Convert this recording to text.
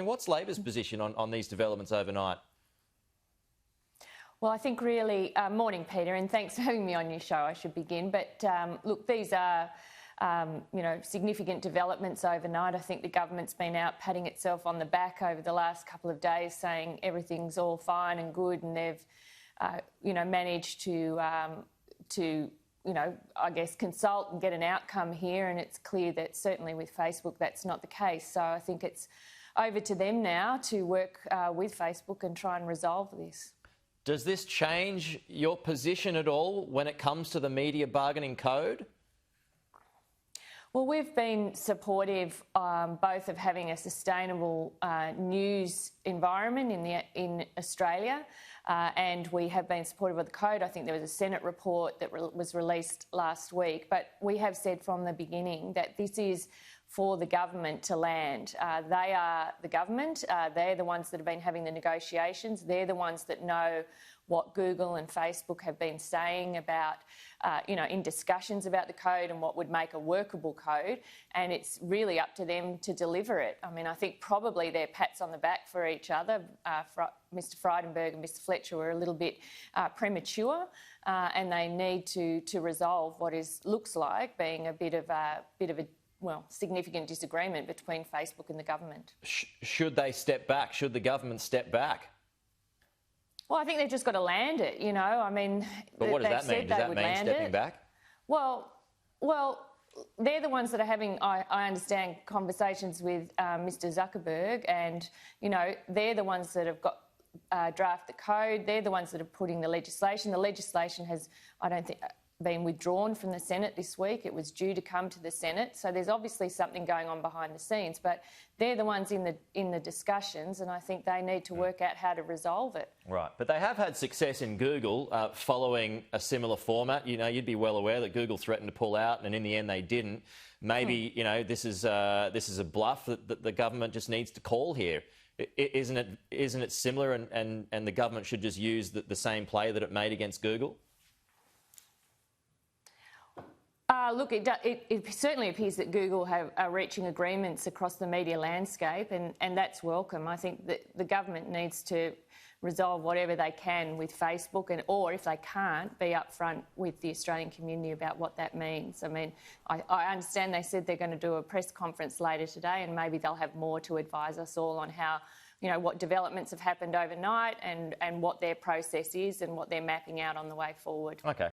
What's Labor's position on these developments overnight? Well, I think really, morning, Peter, and thanks for having me on your show. I should begin. But look, these are, significant developments overnight. I think the government's been out patting itself on the back over the last couple of days, saying everything's all fine and good, and they've, managed to I guess, consult and get an outcome here. And it's clear that certainly with Facebook, that's not the case. So I think it's over to them now to work with Facebook and try and resolve this. Does this change your position at all when it comes to the media bargaining code? Well, we've been supportive both of having a sustainable news environment in Australia, and we have been supportive of the code. I think there was a Senate report that was released last week, but we have said from the beginning that this is for the government to land. They are the government. They're the ones that have been having the negotiations. They're the ones that know what Google and Facebook have been saying about, in discussions about the code and what would make a workable code. And it's really up to them to deliver it. I mean, I think probably their pats on the back for each other, Mr Frydenberg and Mr Fletcher, were a little bit premature, and they need to resolve what looks like being a bit of a significant disagreement between Facebook and the government. Should they step back? Should the government step back? Well, I think they've just got to land it, I mean... But what does that mean? Does that mean stepping back? Well, they're the ones that are having, I understand, conversations with Mr Zuckerberg, and, they're the ones that have got draft the code. They're the ones that are putting the legislation. The legislation has, I don't think, been withdrawn from the Senate this week. It was due to come to the Senate. So there's obviously something going on behind the scenes, but they're the ones in the discussions, and I think they need to work out how to resolve it. Right, but they have had success in Google following a similar format. You'd be well aware that Google threatened to pull out, and in the end they didn't. Maybe, this is a bluff that the government just needs to call here. Isn't it similar, and the government should just use the same play that it made against Google? Look, it certainly appears that Google are reaching agreements across the media landscape, and that's welcome. I think that the government needs to resolve whatever they can with Facebook, or if they can't, be upfront with the Australian community about what that means. I mean, I understand they said they're going to do a press conference later today, and maybe they'll have more to advise us all on how, what developments have happened overnight and what their process is and what they're mapping out on the way forward. Okay.